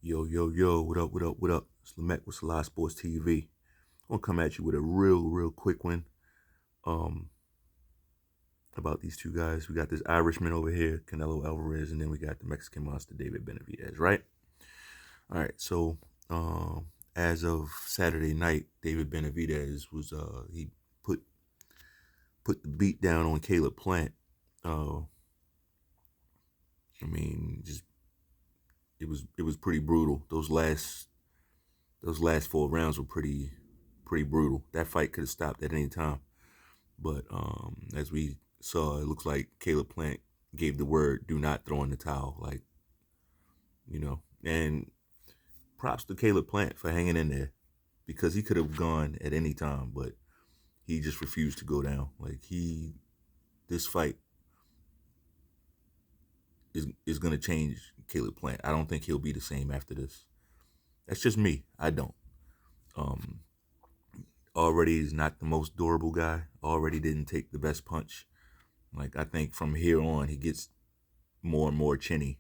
Yo, what up? It's Lamette with Salah Sports TV. I'm gonna come at you with a real quick one um, about these two guys. We got this Irishman over here, Canelo Alvarez, and then we got the Mexican monster, David Benavidez, right? All right, so as of Saturday night, David Benavidez was, he put the beat down on Caleb Plant. Just it was pretty brutal. Those last 4 rounds were pretty brutal. That fight could have stopped at any time. But as we saw, it looks like Caleb Plant gave the word, do not throw in the towel. And props to Caleb Plant for hanging in there, because he could have gone at any time, but he just refused to go down. This fight is going to change Caleb Plant. I don't think he'll be the same after this. That's just me. I don't. Already is not the most durable guy. Already didn't take the best punch. I think from here on, he gets more and more chinny.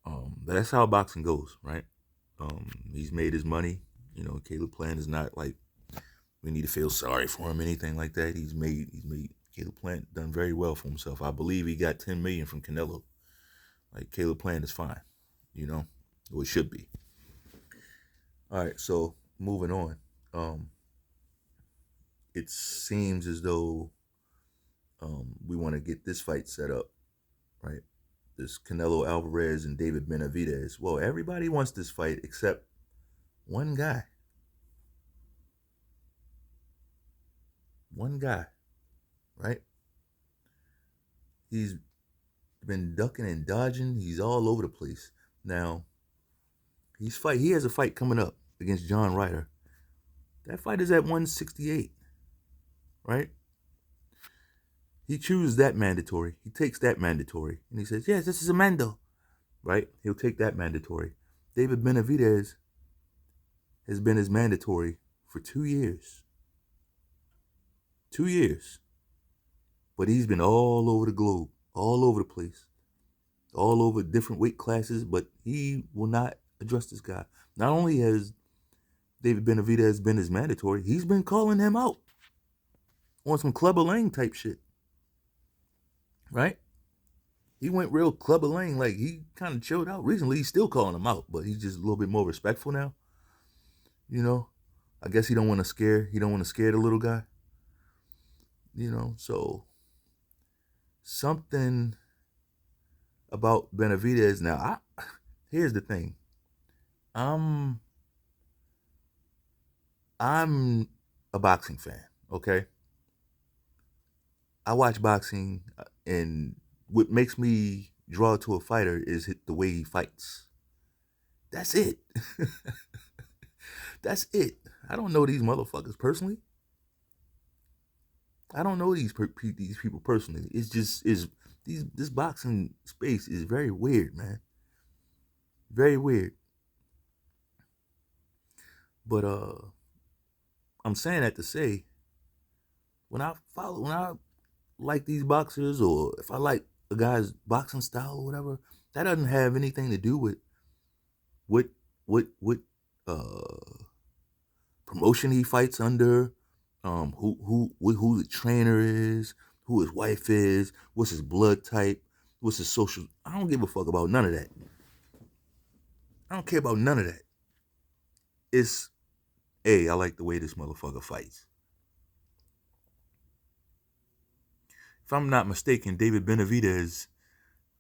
But that's how boxing goes, right? He's made his money. Caleb Plant is not like we need to feel sorry for him, anything like that. He's made Caleb Plant done very well for himself. I believe he got $10 million from Canelo. Caleb Plant is fine, or it should be. All right, so moving on. It seems as though we want to get this fight set up, right? This Canelo Alvarez and David Benavidez. Well, everybody wants this fight except one guy. One guy, right? He's been ducking and dodging. He's all over the place. Now, he has a fight coming up against John Ryder. That fight is at 168, right? He chooses that mandatory. He takes that mandatory. And he says, yes, this is a mando, right? He'll take that mandatory. David Benavidez has been his mandatory for 2 years. 2 years. But he's been all over the globe, all over the place, all over different weight classes, but he will not address this guy. Not only has David Benavidez been his mandatory, he's been calling him out on some Clubber Lang type shit. Right? He went real Clubber Lang, he kind of chilled out. Recently, he's still calling him out, but he's just a little bit more respectful now. I guess he don't want to scare the little guy. So something about Benavidez. Now, here's the thing. I'm a boxing fan, okay? I watch boxing, and what makes me draw to a fighter is the way he fights. That's it. That's it. I don't know these motherfuckers personally. I don't know these people personally. It's just this boxing space is very weird, man. Very weird. But I'm saying that to say, when I like these boxers, or if I like a guy's boxing style or whatever, that doesn't have anything to do with what promotion he fights under, who the trainer is, who his wife is, what's his blood type, what's his social. I don't give a fuck about none of that. I don't care about none of that. It's, I like the way this motherfucker fights. If I'm not mistaken, David Benavidez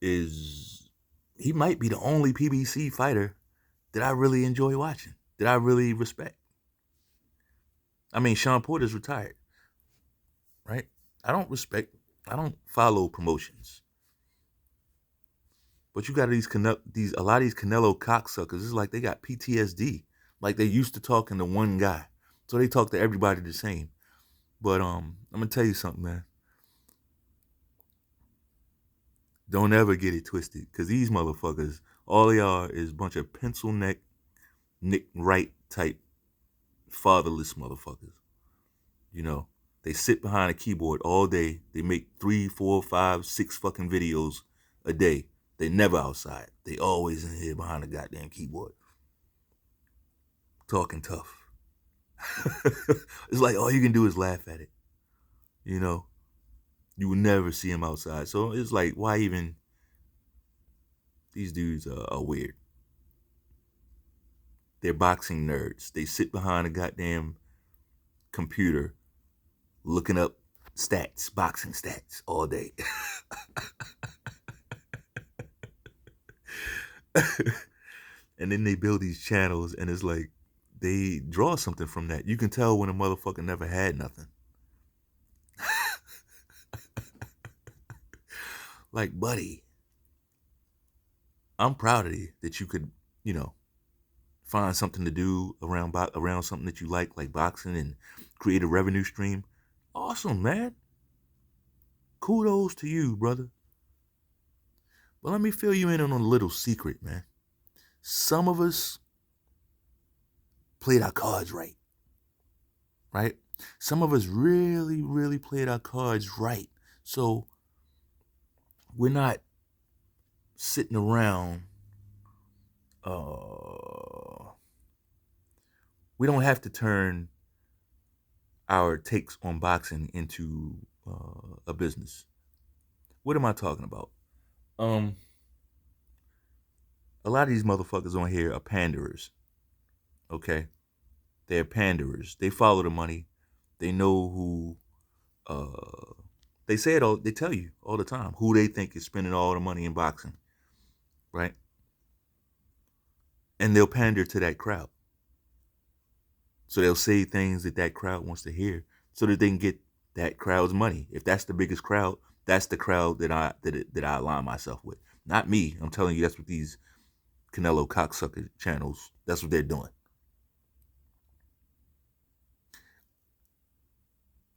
he might be the only PBC fighter that I really enjoy watching, that I really respect. I mean, Sean Porter's retired, right? I don't follow promotions. But you got a lot of these Canelo cocksuckers. It's like they got PTSD. Like they used to talking to one guy, so they talk to everybody the same. But I'm gonna tell you something, man. Don't ever get it twisted, because these motherfuckers, all they are is a bunch of pencil neck, Nick Wright type fatherless motherfuckers. They sit behind a keyboard all day. They make 3, 4, 5, 6 fucking videos a day. They never outside. They always in here behind the goddamn keyboard. Talking tough. It's like all you can do is laugh at it. You know? You will never see them outside. So it's like, why even? These dudes are weird. They're boxing nerds. They sit behind a goddamn computer looking up stats, boxing stats all day. And then they build these channels, and it's like they draw something from that. You can tell when a motherfucker never had nothing. Like, buddy, I'm proud of you that you could, find something to do around something that you like boxing, and create a revenue stream. Awesome, man. Kudos to you, brother. But let me fill you in on a little secret, man. Some of us played our cards right. Right? Some of us really, really played our cards right. So we're not sitting around. We don't have to turn our takes on boxing into a business. What am I talking about? A lot of these motherfuckers on here are panderers. Okay? They're panderers. They follow the money. They know who they say it all, they tell you all the time who they think is spending all the money in boxing. Right? And they'll pander to that crowd. So they'll say things that crowd wants to hear so that they can get that crowd's money. If that's the biggest crowd, that's the crowd that I align myself with. Not me. I'm telling you, that's what these Canelo cocksucker channels, that's what they're doing.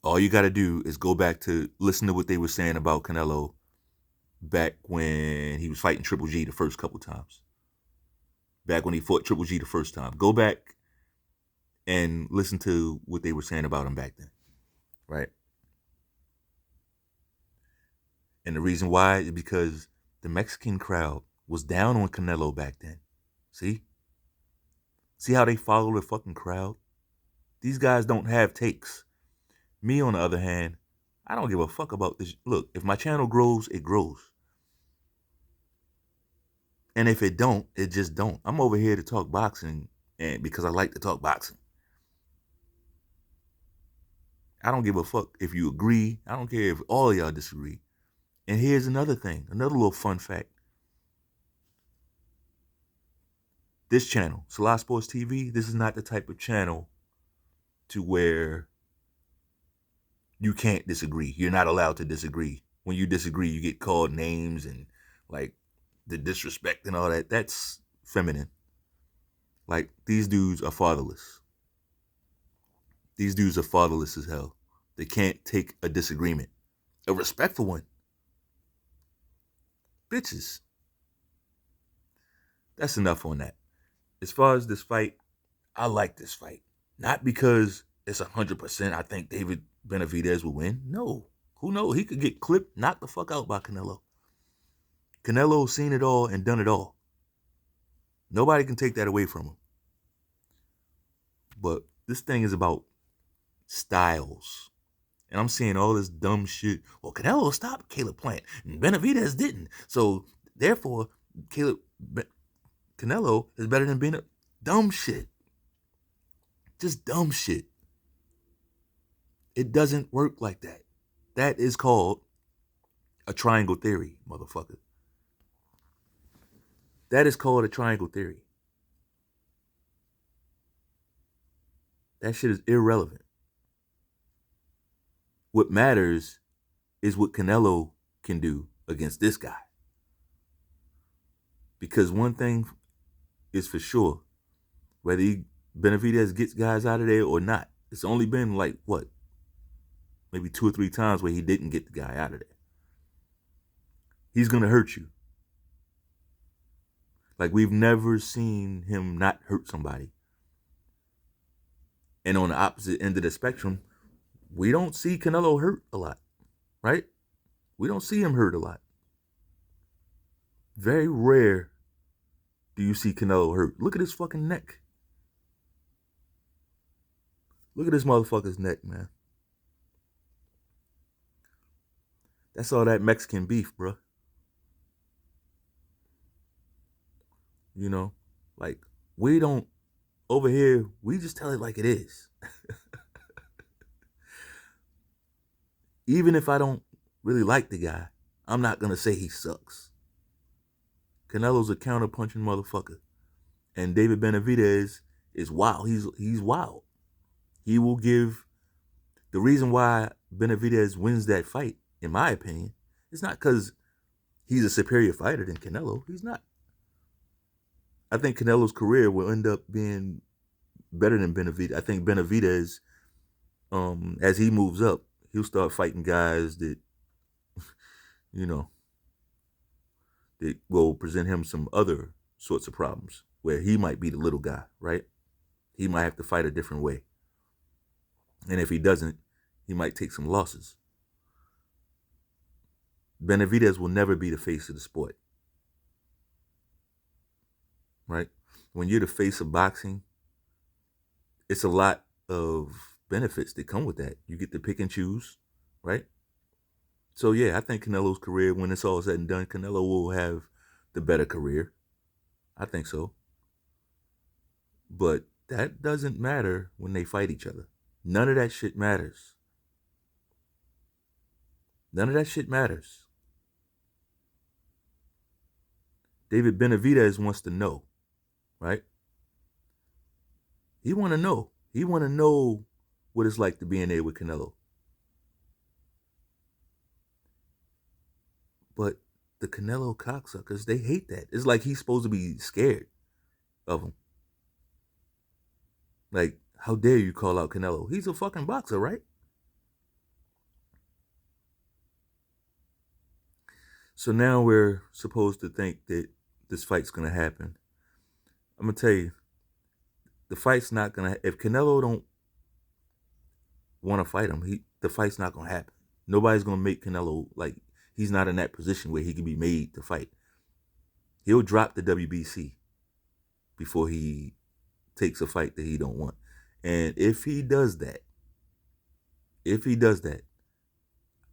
All you got to do is go back to listen to what they were saying about Canelo back when he was fighting Triple G the first couple times. Back when he fought Triple G the first time. Go back and listen to what they were saying about him back then. Right? And the reason why is because the Mexican crowd was down on Canelo back then. See? See how they follow the fucking crowd? These guys don't have takes. Me, on the other hand, I don't give a fuck about this. Look, if my channel grows, it grows. And if it don't, it just don't. I'm over here to talk boxing, and because I like to talk boxing. I don't give a fuck if you agree. I don't care if all of y'all disagree. And here's another thing, another little fun fact. This channel, Salah Sports TV, this is not the type of channel to where you can't disagree. You're not allowed to disagree. When you disagree, you get called names and like the disrespect and all that. That's feminine. Like, these dudes are fatherless. These dudes are fatherless as hell. They can't take a disagreement. A respectful one. Bitches. That's enough on that. As far as this fight, I like this fight. Not because it's 100% I think David Benavidez will win. No. Who knows? He could get clipped, knocked the fuck out by Canelo. Canelo's seen it all and done it all. Nobody can take that away from him. But this thing is about styles. And I'm seeing all this dumb shit. Well, Canelo stopped Caleb Plant, and Benavidez didn't. So, therefore, Canelo is better than Benavidez. Dumb shit. Just dumb shit. It doesn't work like that. That is called a triangle theory, motherfucker. That is called a triangle theory. That shit is irrelevant. What matters is what Canelo can do against this guy. Because one thing is for sure, whether Benavidez gets guys out of there or not, it's only been like, what? Maybe 2 or 3 times where he didn't get the guy out of there. He's going to hurt you. Like, we've never seen him not hurt somebody. And on the opposite end of the spectrum, we don't see Canelo hurt a lot, right? We don't see him hurt a lot. Very rare do you see Canelo hurt. Look at his fucking neck. Look at this motherfucker's neck, man. That's all that Mexican beef, bro. You know, like we don't over here. We just tell it like it is. Even if I don't really like the guy, I'm not gonna say he sucks. Canelo's a counter-punching motherfucker, and David Benavidez is wild. He's wild. He will give the reason why Benavidez wins that fight, in my opinion, is not because he's a superior fighter than Canelo. He's not. I think Canelo's career will end up being better than Benavidez. I think Benavidez, as he moves up, he'll start fighting guys that, you know, that will present him some other sorts of problems where he might be the little guy, right? He might have to fight a different way. And if he doesn't, he might take some losses. Benavidez will never be the face of the sport, right? When you're the face of boxing, it's a lot of benefits that come with that. You get to pick and choose, right? So yeah, I think Canelo's career, when it's all said and done, Canelo will have the better career. I think so. But that doesn't matter when they fight each other. None of that shit matters. None of that shit matters. David Benavidez wants to know, right? He want to know. He want to know what it's like to be in there with Canelo. But the Canelo cocksuckers, they hate that. It's like he's supposed to be scared of him. Like, how dare you call out Canelo? He's a fucking boxer, right? So now we're supposed to think that this fight's going to happen. I'm going to tell you, the fight's not going to, if Canelo don't want to fight him, the fight's not going to happen. Nobody's going to make Canelo, like, he's not in that position where he can be made to fight. He'll drop the WBC before he takes a fight that he don't want. And if he does that,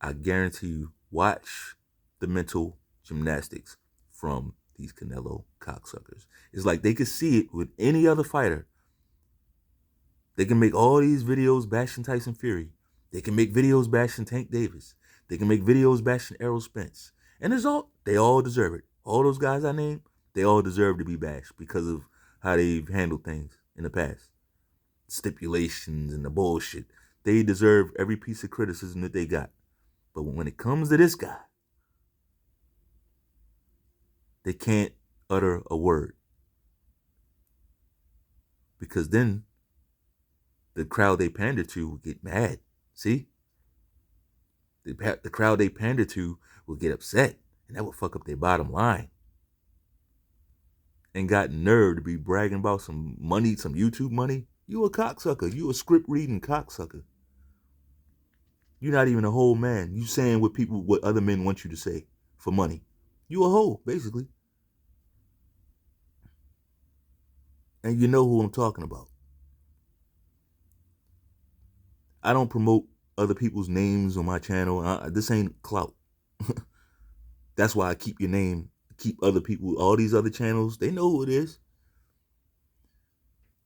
I guarantee you, watch the mental gymnastics from these Canelo cocksuckers. It's like they could see it with any other fighter. They can make all these videos bashing Tyson Fury. They can make videos bashing Tank Davis. They can make videos bashing Errol Spence. And they all deserve it. All those guys I named, they all deserve to be bashed because of how they've handled things in the past. Stipulations and the bullshit. They deserve every piece of criticism that they got. But when it comes to this guy, they can't utter a word. Because then the crowd they pander to will get mad. See? The crowd they pander to will get upset. And that will fuck up their bottom line. And got nerve to be bragging about some money, some YouTube money. You a cocksucker. You a script reading cocksucker. You're not even a whole man. You saying what other men want you to say for money. You a hoe, basically. And you know who I'm talking about. I don't promote other people's names on my channel. This ain't clout. That's why I keep your name, keep other people, all these other channels, they know who it is.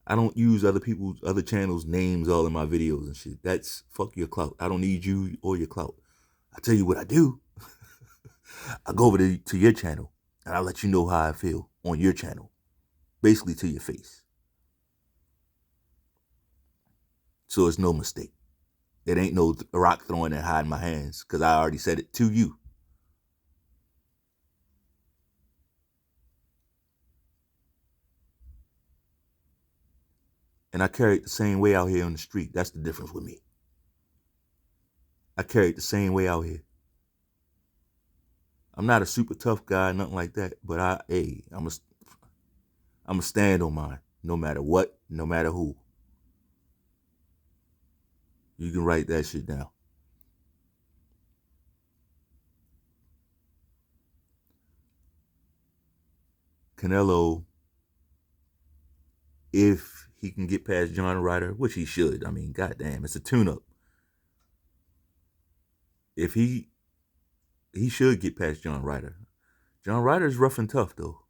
I don't use other channels' names all in my videos and shit. That's fuck your clout. I don't need you or your clout. I tell you what I do. I go over to your channel and I let you know how I feel on your channel. Basically to your face. So it's no mistake. It ain't no rock throwing and hiding my hands because I already said it to you. And I carry it the same way out here on the street. That's the difference with me. I carry it the same way out here. I'm not a super tough guy, nothing like that. But I'm a stand on mine. No matter what, no matter who. You can write that shit down. Canelo, if he can get past John Ryder, which he should. I mean, goddamn, it's a tune-up. If he should get past John Ryder. John Ryder's rough and tough though.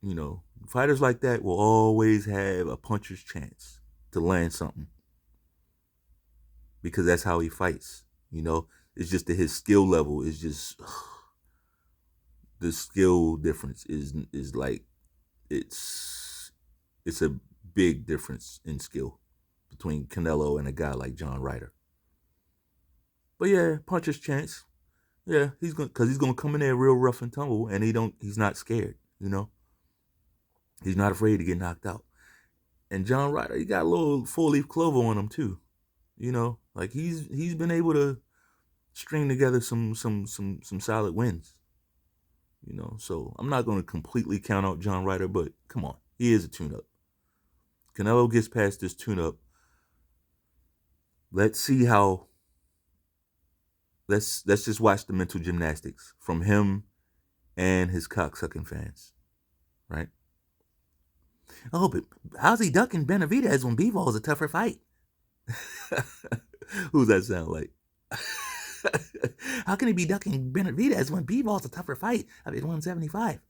You know, fighters like that will always have a puncher's chance to land something because that's how he fights. You know, it's just that his skill level is just the skill difference is like it's a big difference in skill between Canelo and a guy like John Ryder. But yeah, puncher's chance. Yeah, he's gonna come in there real rough and tumble, and he's not scared. You know, he's not afraid to get knocked out. And John Ryder, he got a little 4-leaf clover on him too. You know, like he's been able to string together some solid wins. You know, so I'm not going to completely count out John Ryder, but come on, he is a tune-up. Canelo gets past this tune-up. Let's see how. Let's just watch the mental gymnastics from him and his cocksucking fans, right? Oh, but how's he ducking Benavidez when Bivol a tougher fight? Who's that sound like? How can he be ducking Benavidez when Bivol a tougher fight? I mean, 175.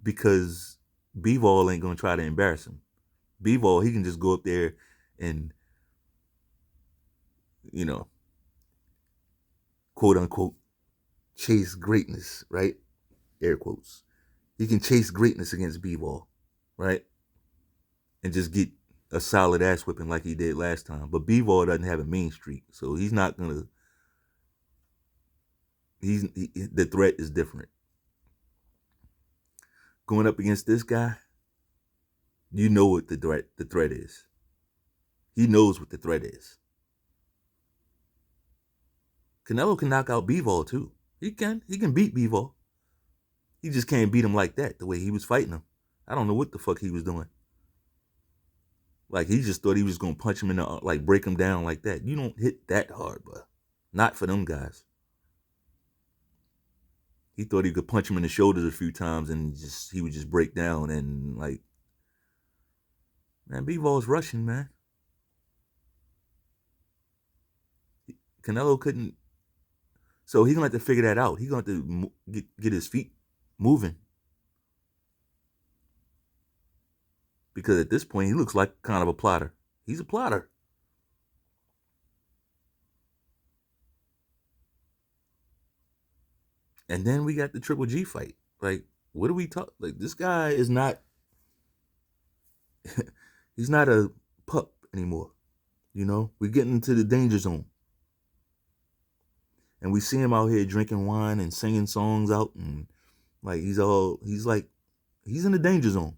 Because Bivol ain't gonna try to embarrass him. Bivol, he can just go up there and, you know, quote unquote, chase greatness, right? Air quotes. He can chase greatness against Bivol, right? And just get a solid ass whipping like he did last time. But Bivol doesn't have a mean streak, so he's not gonna. The threat is different. Going up against this guy, you know what the threat is. He knows what the threat is. Canelo can knock out Bivol too. He can beat Bivol. He just can't beat him like that, the way he was fighting him. I don't know what the fuck he was doing. Like, he just thought he was going to punch him in the, like, break him down like that. You don't hit that hard, bro. Not for them guys. He thought he could punch him in the shoulders a few times and he would just break down and, like, man, Bivol's Russian, man. Canelo couldn't. So he's going to have to figure that out. He's going to have to get his feet moving. Because at this point, he looks like kind of a plotter. He's a plotter. And then we got the Triple G fight. Like, what do we talk? Like, this guy is not. He's not a pup anymore. You know, we're getting into the danger zone. And we see him out here drinking wine and singing songs out, and like he's in the danger zone.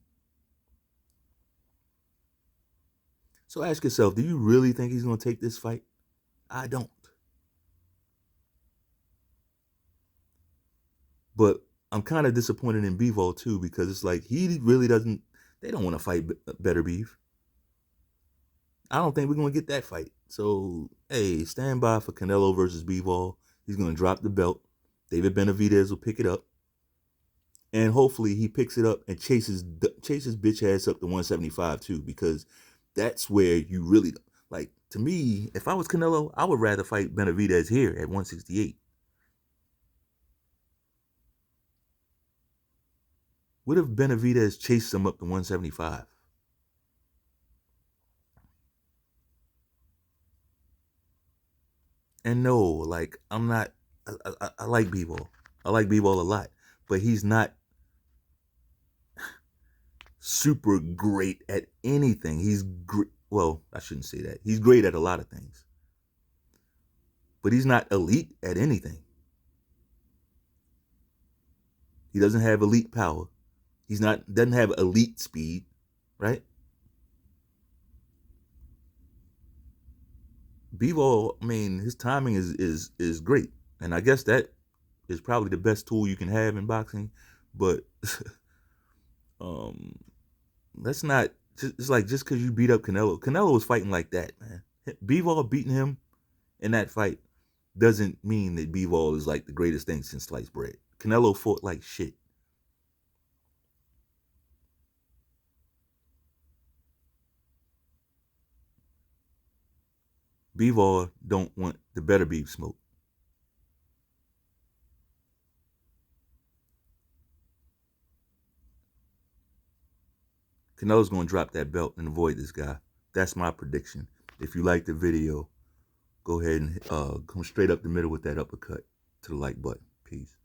So ask yourself, do you really think he's going to take this fight? I don't. But I'm kind of disappointed in Bivol too, because it's like he really doesn't. They don't want to fight Better Beef. I don't think we're going to get that fight. So, hey, stand by for Canelo versus Bivol. He's going to drop the belt. David Benavidez will pick it up. And hopefully he picks it up and chases bitch ass up to 175 too, because that's where you really, like, to me, if I was Canelo, I would rather fight Benavidez here at 168. What if Benavidez chased him up to 175? And no, like, I'm not, I like Bivol. I like Bivol a lot, but he's not super great at anything. He's well, I shouldn't say that. He's great at a lot of things, but he's not elite at anything. He doesn't have elite power. Doesn't have elite speed, right? Bivol, I mean, his timing is great, and I guess that is probably the best tool you can have in boxing. But let's not. It's like, just because you beat up Canelo was fighting like that, man. Bivol beating him in that fight doesn't mean that Bivol is like the greatest thing since sliced bread. Canelo fought like shit. Bivol don't want the better beef smoke. Canelo's going to drop that belt and avoid this guy. That's my prediction. If you like the video, go ahead and come straight up the middle with that uppercut to the like button. Peace.